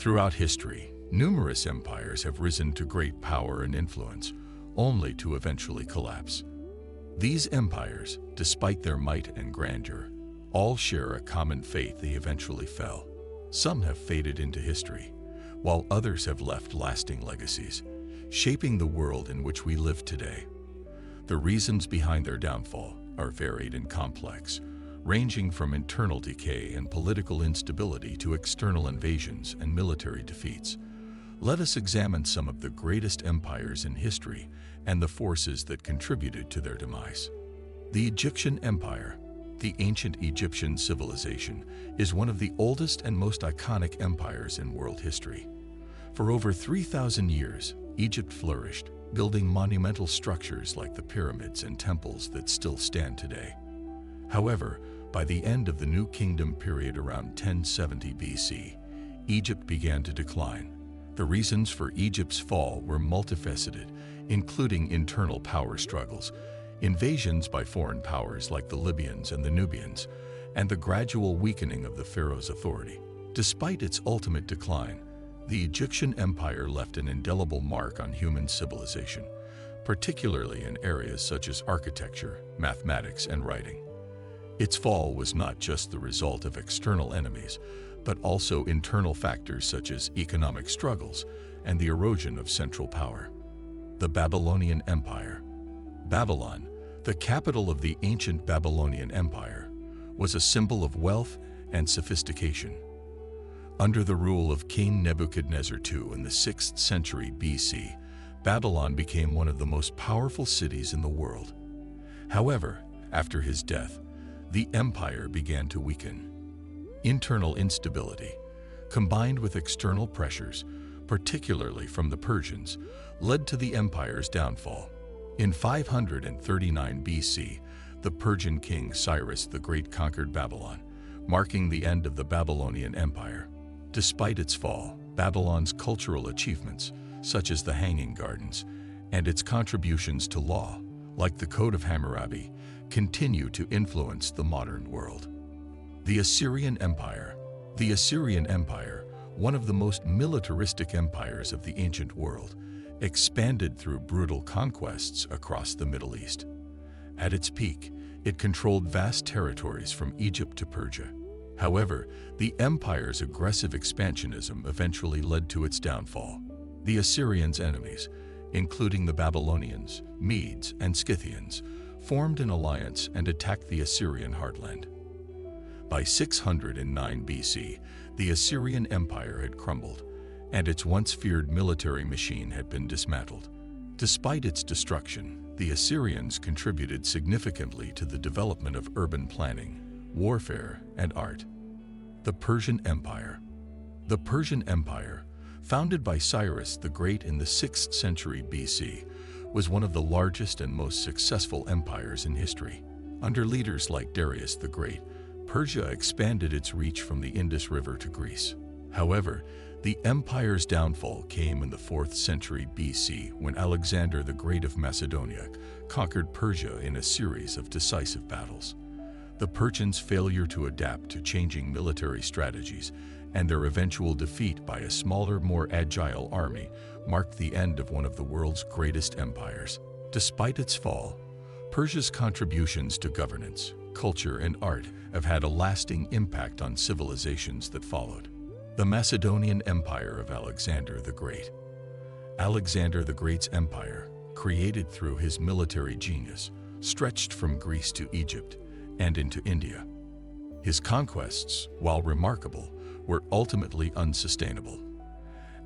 Throughout history, numerous empires have risen to great power and influence, only to eventually collapse. These empires, despite their might and grandeur, all share a common fate: they eventually fell. Some have faded into history, while others have left lasting legacies, shaping the world in which we live today. The reasons behind their downfall are varied and complex, ranging from internal decay and political instability to external invasions and military defeats. Let us examine some of the greatest empires in history and the forces that contributed to their demise. The Egyptian Empire. The ancient Egyptian civilization is one of the oldest and most iconic empires in world history. For over 3,000 years, Egypt flourished, building monumental structures like the pyramids and temples that still stand today. However, by the end of the New Kingdom period around 1070 BC, Egypt began to decline. The reasons for Egypt's fall were multifaceted, including internal power struggles, invasions by foreign powers like the Libyans and the Nubians, and the gradual weakening of the pharaoh's authority. Despite its ultimate decline, the Egyptian Empire left an indelible mark on human civilization, particularly in areas such as architecture, mathematics, and writing. Its fall was not just the result of external enemies, but also internal factors such as economic struggles and the erosion of central power. The Babylonian Empire. Babylon, the capital of the ancient Babylonian Empire, was a symbol of wealth and sophistication. Under the rule of King Nebuchadnezzar II in the 6th century BC, Babylon became one of the most powerful cities in the world. However, after his death, the empire began to weaken. Internal instability, combined with external pressures, particularly from the Persians, led to the empire's downfall. In 539 BC, the Persian king Cyrus the Great conquered Babylon, marking the end of the Babylonian Empire. Despite its fall, Babylon's cultural achievements, such as the Hanging Gardens, and its contributions to law, like the Code of Hammurabi, continue to influence the modern world. The Assyrian Empire. The Assyrian Empire, one of the most militaristic empires of the ancient world, expanded through brutal conquests across the Middle East. At its peak, it controlled vast territories from Egypt to Persia. However, the empire's aggressive expansionism eventually led to its downfall. The Assyrians' enemies, including the Babylonians, Medes, and Scythians, formed an alliance and attacked the Assyrian heartland. By 609 BC, the Assyrian Empire had crumbled, and its once feared military machine had been dismantled. Despite its destruction, the Assyrians contributed significantly to the development of urban planning, warfare, and art. The Persian Empire. The Persian Empire, founded by Cyrus the Great in the 6th century BC, was one of the largest and most successful empires in history. Under leaders like Darius the Great, Persia expanded its reach from the Indus River to Greece. However, the empire's downfall came in the 4th century BC when Alexander the Great of Macedonia conquered Persia in a series of decisive battles. The Persians' failure to adapt to changing military strategies and their eventual defeat by a smaller, more agile army marked the end of one of the world's greatest empires. Despite its fall, Persia's contributions to governance, culture, and art have had a lasting impact on civilizations that followed. The Macedonian Empire of Alexander the Great. Alexander the Great's empire, created through his military genius, stretched from Greece to Egypt and into India. His conquests, while remarkable, were ultimately unsustainable.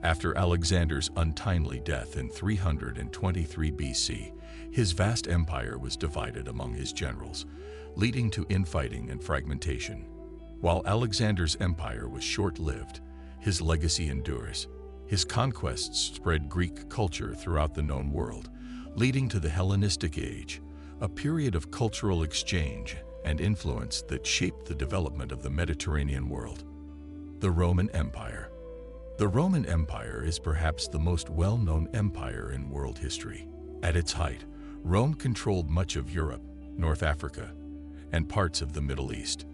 After Alexander's untimely death in 323 BC, his vast empire was divided among his generals, leading to infighting and fragmentation. While Alexander's empire was short-lived, his legacy endures. His conquests spread Greek culture throughout the known world, leading to the Hellenistic Age, a period of cultural exchange and influence that shaped the development of the Mediterranean world. The Roman Empire. The Roman Empire is perhaps the most well-known empire in world history. At its height, Rome controlled much of Europe, North Africa, and parts of the Middle East.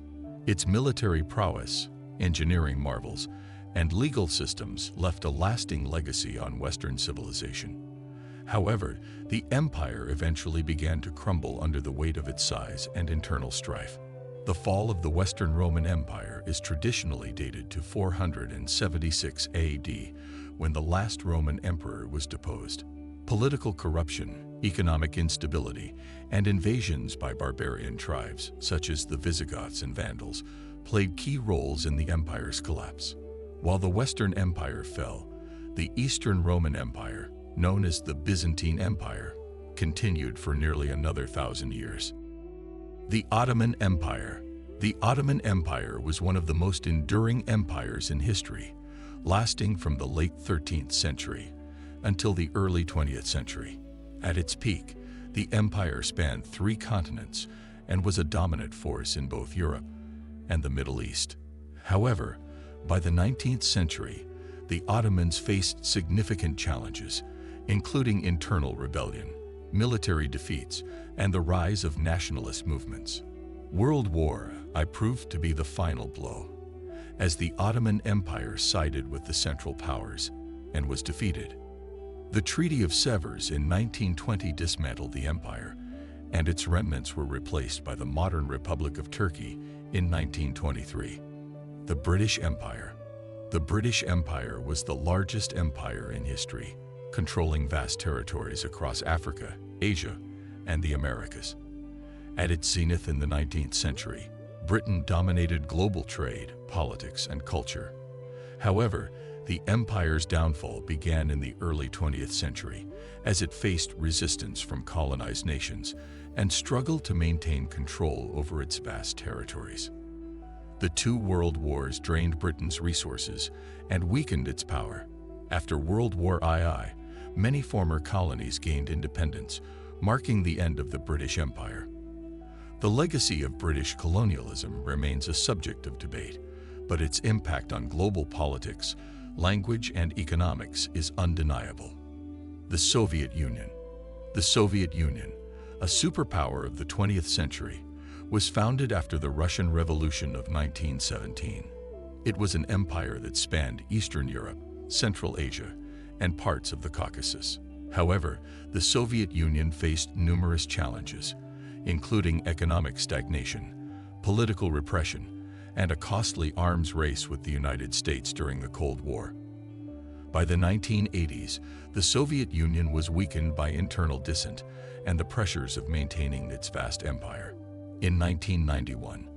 Its military prowess, engineering marvels, and legal systems left a lasting legacy on Western civilization. However, the empire eventually began to crumble under the weight of its size and internal strife. The fall of the Western Roman Empire is traditionally dated to 476 AD, when the last Roman emperor was deposed. Political corruption, economic instability, and invasions by barbarian tribes, such as the Visigoths and Vandals, played key roles in the empire's collapse. While the Western Empire fell, the Eastern Roman Empire, known as the Byzantine Empire, continued for nearly another 1,000 years. The Ottoman Empire. The Ottoman Empire was one of the most enduring empires in history, lasting from the late 13th century until the early 20th century. At its peak, the empire spanned 3 continents and was a dominant force in both Europe and the Middle East. However, by the 19th century, the Ottomans faced significant challenges, including internal rebellion, military defeats, and the rise of nationalist movements. World War I proved to be the final blow, as the Ottoman Empire sided with the Central Powers and was defeated. The Treaty of Sevres in 1920 dismantled the empire, and its remnants were replaced by the modern Republic of Turkey in 1923. The British Empire. The British Empire was the largest empire in history, controlling vast territories across Africa, Asia, and the Americas. At its zenith in the 19th century, Britain dominated global trade, politics, and culture. However, the empire's downfall began in the early 20th century as it faced resistance from colonized nations and struggled to maintain control over its vast territories. The 2 world wars drained Britain's resources and weakened its power. After World War II, many former colonies gained independence, marking the end of the British Empire. The legacy of British colonialism remains a subject of debate, but its impact on global politics, language, and economics is undeniable. The Soviet Union. The Soviet Union, a superpower of the 20th century, was founded after the Russian Revolution of 1917. It was an empire that spanned Eastern Europe, Central Asia, and parts of the Caucasus. However, the Soviet Union faced numerous challenges, including economic stagnation, political repression, and a costly arms race with the United States during the Cold War. By the 1980s, the Soviet Union was weakened by internal dissent and the pressures of maintaining its vast empire. In 1991,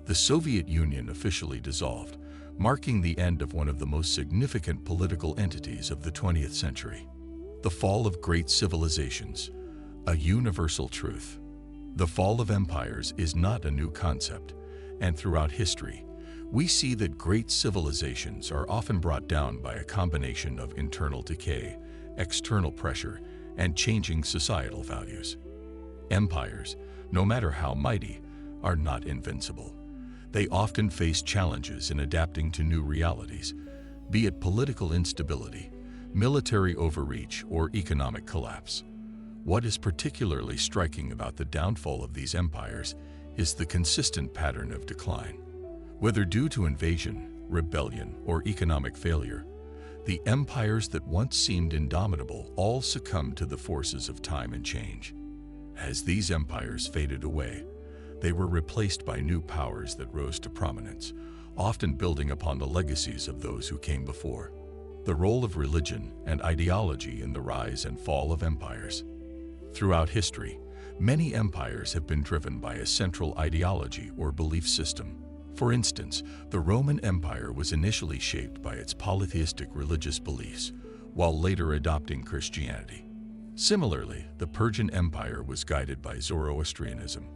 the Soviet Union officially dissolved, marking the end of one of the most significant political entities of the 20th century. The fall of great civilizations, a universal truth. The fall of empires is not a new concept, and throughout history, we see that great civilizations are often brought down by a combination of internal decay, external pressure, and changing societal values. Empires, no matter how mighty, are not invincible. They often face challenges in adapting to new realities, be it political instability, military overreach, or economic collapse. What is particularly striking about the downfall of these empires is the consistent pattern of decline. Whether due to invasion, rebellion, or economic failure, the empires that once seemed indomitable all succumbed to the forces of time and change. As these empires faded away, they were replaced by new powers that rose to prominence, often building upon the legacies of those who came before. The role of religion and ideology in the rise and fall of empires. Throughout history, many empires have been driven by a central ideology or belief system. For instance, the Roman Empire was initially shaped by its polytheistic religious beliefs, while later adopting Christianity. Similarly, the Persian Empire was guided by Zoroastrianism,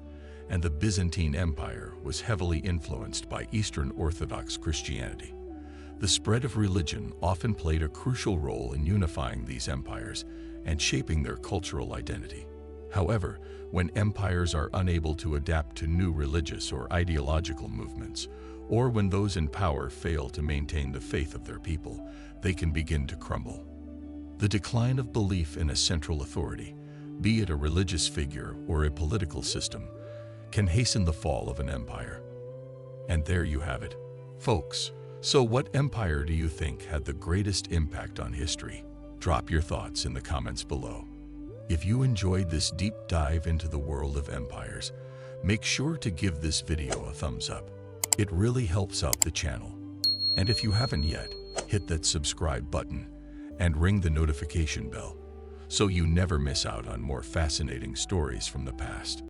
and the Byzantine Empire was heavily influenced by Eastern Orthodox Christianity. The spread of religion often played a crucial role in unifying these empires and shaping their cultural identity. However, when empires are unable to adapt to new religious or ideological movements, or when those in power fail to maintain the faith of their people, they can begin to crumble. The decline of belief in a central authority, be it a religious figure or a political system, can hasten the fall of an empire. And there you have it, folks. So what empire do you think had the greatest impact on history? Drop your thoughts in the comments below. If you enjoyed this deep dive into the world of empires, make sure to give this video a thumbs up. It really helps out the channel. And if you haven't yet, hit that subscribe button and ring the notification bell so you never miss out on more fascinating stories from the past.